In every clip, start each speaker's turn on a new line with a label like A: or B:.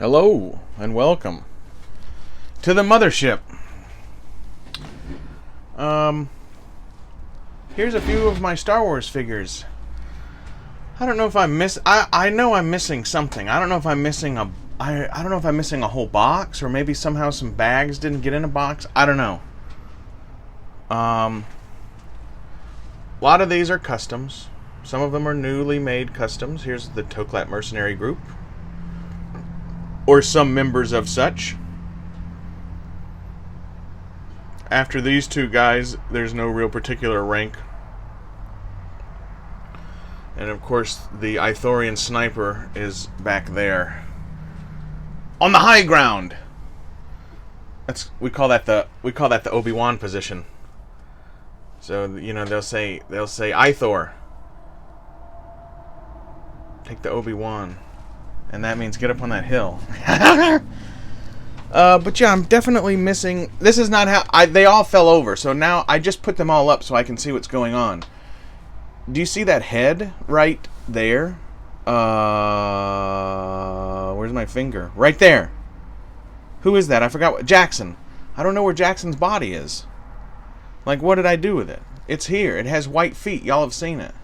A: Hello and welcome to the mothership. Here's a few of my Star Wars figures. I don't know if I know I'm missing something. I don't know if I'm missing I don't know if I'm missing a whole box, or maybe somehow some bags didn't get in a box. I don't know. A lot of these are customs. Some of them are newly made customs. Here's the Toklat Mercenary Group, or some members of such. After these two guys, there's no real particular rank. And of course, the Ithorian sniper is back there on the high ground. We call that the Obi-Wan position. So, you know, they'll say Ithor, take the Obi-Wan, and that means get up on that hill. But yeah, I'm definitely missing. This is not how they all fell over. So now I just put them all up so I can see what's going on. Do you see that head right there? Where's my finger? Right there. Who is that? I forgot. Jackson. I don't know where Jackson's body is. Like, what did I do with it? It's here. It has white feet. Y'all have seen it.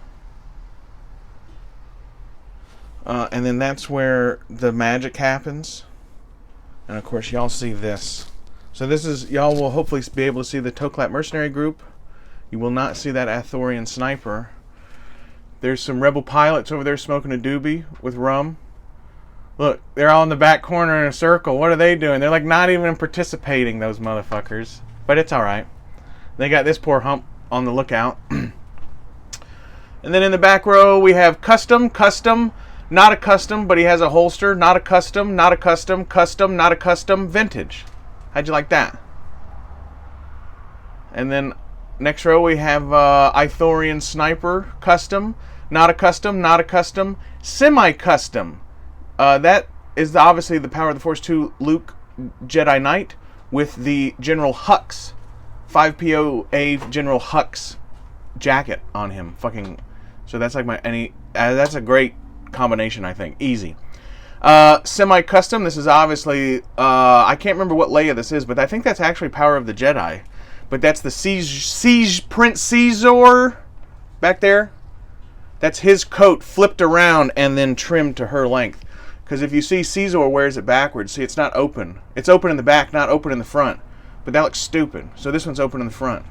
A: And then that's where the magic happens. And of course, y'all see this. So this is, y'all will hopefully be able to see the Toklat Mercenary Group. You will not see that Ithorian sniper. There's some rebel pilots over there smoking a doobie with rum. Look, they're all in the back corner in a circle. What are they doing? They're like not even participating, those motherfuckers. But it's alright. They got this poor hump on the lookout. And then in the back row, we have custom, not a custom, but he has a holster, not a custom, not a custom, not a custom, vintage. How'd you like that? And then next row we have Ithorian sniper, custom, not a custom, semi-custom. That is obviously the Power of the Force 2 Luke Jedi Knight with the General Hux, 5POA General Hux jacket on him. Fucking, so that's like that's a great combination, I think. Easy. Semi-custom, this is obviously, I can't remember what Leia this is, but I think that's actually Power of the Jedi. But that's the Siege Prince Caesar back there. That's his coat flipped around and then trimmed to her length. Because if you see Caesar wears it backwards, see, it's not open. It's open in the back, not open in the front. But that looks stupid. So this one's open in the front.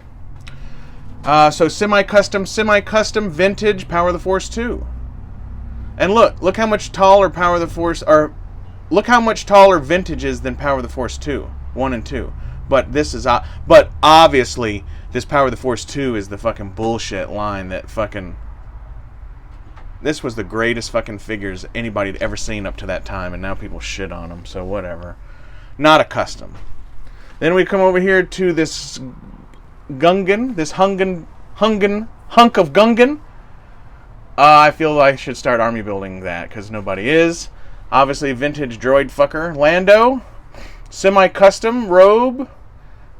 A: So semi-custom, vintage, Power of the Force 2. And look how much taller Power of the Force, or look how much taller vintage is than Power of the Force 2, 1 and 2. But this is, but obviously, this Power of the Force 2 is the fucking bullshit line that fucking, this was the greatest fucking figures anybody had ever seen up to that time, and now people shit on them, so whatever. Not a custom. Then we come over here to this Gungan, this hunk of Gungan. I feel I should start army building that, because nobody is. Obviously, vintage droid fucker. Lando. Semi-custom robe.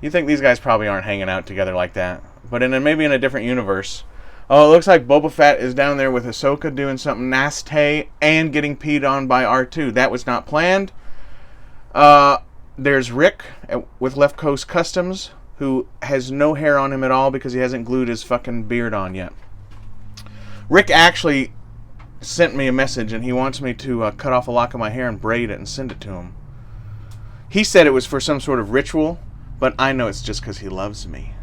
A: You think these guys probably aren't hanging out together like that. But maybe in a different universe. Oh, it looks like Boba Fett is down there with Ahsoka doing something nasty and getting peed on by R2. That was not planned. There's Rick with Left Coast Customs, who has no hair on him at all because he hasn't glued his fucking beard on yet. Rick actually sent me a message, and he wants me to cut off a lock of my hair and braid it and send it to him. He said it was for some sort of ritual, but I know it's just because he loves me.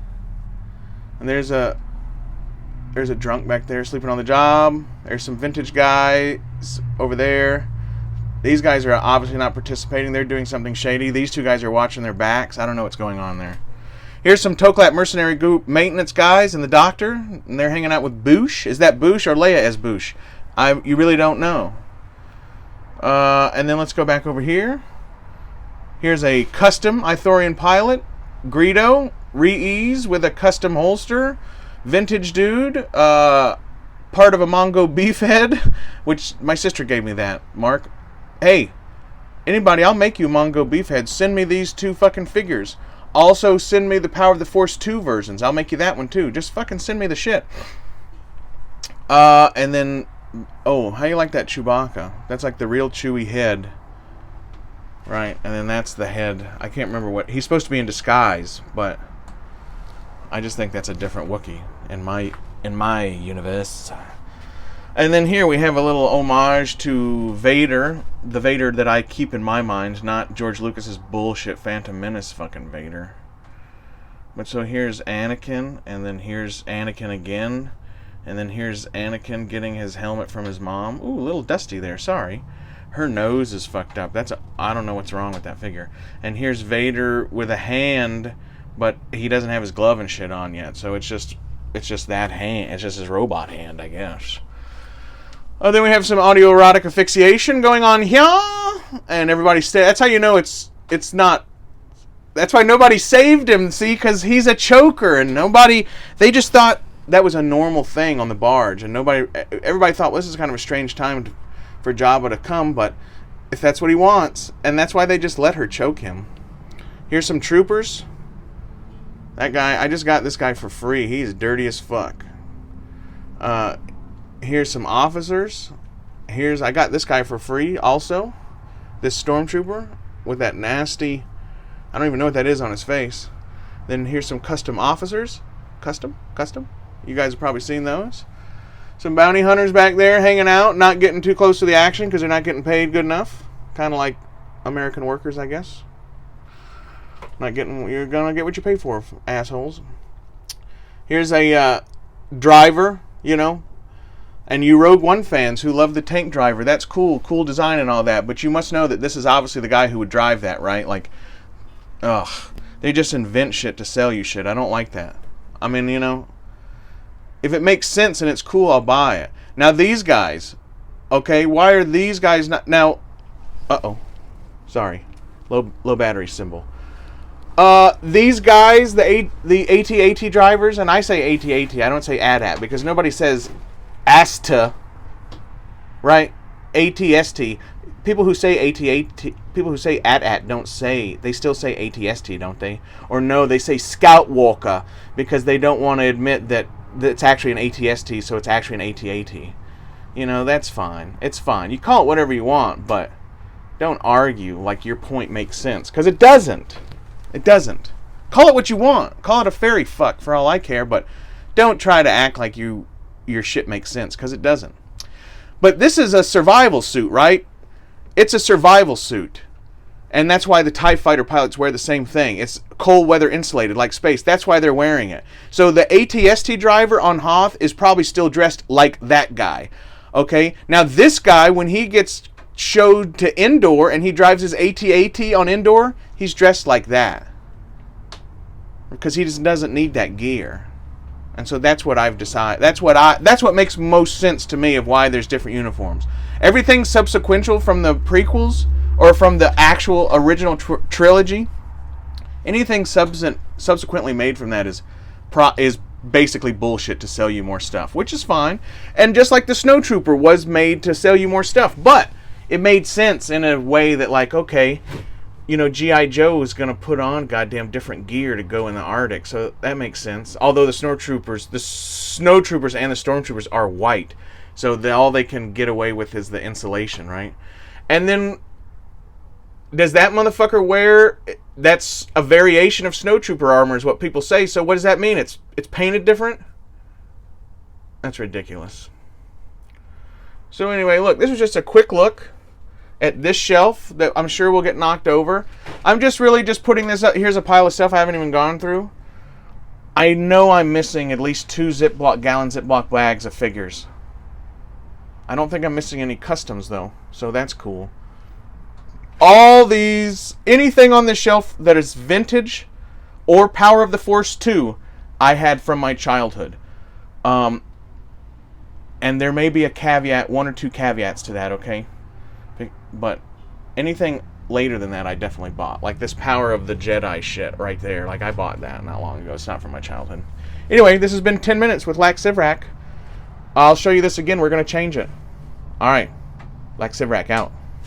A: And there's a drunk back there sleeping on the job. There's some vintage guys over there. These guys are obviously not participating. They're doing something shady. These two guys are watching their backs. I don't know what's going on there. Here's some Toklat Mercenary Group maintenance guys and the doctor, and they're hanging out with Boushh. Is that Boushh or Leia as Boushh? You really don't know. And then let's go back over here. Here's a custom Ithorian pilot, Greedo, Re-Ease with a custom holster, vintage dude, part of a Mongo beef head, which my sister gave me that, Mark. Hey, anybody, I'll make you a Mongo beef head. Send me these two fucking figures. Also, send me the Power of the Force 2 versions. I'll make you that one too. Just fucking send me the shit. And then, oh, how you like that Chewbacca? That's like the real Chewie head. right? And then that's the head. I can't remember what he's supposed to be in disguise, but I just think that's a different Wookiee in my universe. And then here we have a little homage to Vader, the Vader that I keep in my mind, not George Lucas's bullshit Phantom Menace fucking Vader. But so here's Anakin, and then here's Anakin again, and then here's Anakin getting his helmet from his mom. Ooh, a little dusty there, sorry. Her nose is fucked up. I don't know what's wrong with that figure. And here's Vader with a hand, but he doesn't have his glove and shit on yet, so it's just that hand. It's just his robot hand, I guess. Oh, then we have some autoerotic asphyxiation going on here, and everybody that's how you know it's not. That's why nobody saved him, see, because he's a choker, and they just thought that was a normal thing on the barge, and everybody thought, well, this is kind of a strange time for Jabba to come, but if that's what he wants, and that's why they just let her choke him. Here's some troopers. That guy, I just got this guy for free. He's dirty as fuck. Here's some officers. I got this guy for free also. This stormtrooper with that nasty, I don't even know what that is on his face. Then here's some custom officers. Custom? You guys have probably seen those. Some bounty hunters back there hanging out, not getting too close to the action because they're not getting paid good enough. Kind of like American workers, I guess. You're going to get what you pay for, assholes. Here's a driver, and you Rogue One fans who love the tank driver. That's cool design and all that, but you must know that this is obviously the guy who would drive that, right? Like, ugh. They just invent shit to sell you shit. I don't like that. I mean, if it makes sense and it's cool, I'll buy it. Now, these guys, okay, why are these guys not... Now, sorry. Low battery symbol. These guys, the AT-AT drivers, and I say AT-AT, I don't say AT-AT, because nobody says ASTA, right? AT-ST. People who say AT-AT, people who say AT-AT don't say, they still say AT-ST, don't they? Or no, they say Scout Walker, because they don't want to admit that it's actually an AT-ST, so it's actually an AT-AT. That's fine. It's fine. You call it whatever you want, but don't argue like your point makes sense, because it doesn't. It doesn't. Call it what you want. Call it a fairy fuck for all I care, but don't try to act like your shit makes sense, because it doesn't. But this is a survival suit, right? It's a survival suit. And that's why the TIE fighter pilots wear the same thing. It's cold weather insulated like space. That's why they're wearing it. So the AT-ST driver on Hoth is probably still dressed like that guy. Okay? Now this guy, when he gets showed to Endor and he drives his AT-AT on Endor, he's dressed like that. Because he just doesn't need that gear. And so that's what I've decided. That's what makes most sense to me of why there's different uniforms. Everything subsequential from the prequels or from the actual original trilogy, anything subsequently made from that is basically bullshit to sell you more stuff, which is fine. And just like the Snowtrooper was made to sell you more stuff, but it made sense in a way that, like, okay, G.I. Joe is going to put on goddamn different gear to go in the Arctic, so that makes sense. Although the Snowtroopers and the Stormtroopers are white, so all they can get away with is the insulation, right? And then, does that motherfucker wear... That's a variation of Snowtrooper armor is what people say, so what does that mean? It's painted different? That's ridiculous. So anyway, look, this was just a quick look at this shelf that I'm sure will get knocked over. I'm just really putting this up. Here's a pile of stuff I haven't even gone through. I know I'm missing at least 2 gallon Ziploc bags of figures. I don't think I'm missing any customs though, so that's cool. All these, anything on this shelf that is vintage or Power of the Force 2, I had from my childhood. And there may be a caveat, 1 or 2 caveats to that, okay? But anything later than that I definitely bought. Like this Power of the Jedi shit right there. Like I bought that not long ago. It's not from my childhood. Anyway, this has been 10 minutes with Lax Sivrak. I'll show you this again. We're going to change it. Alright. Lax Sivrak out.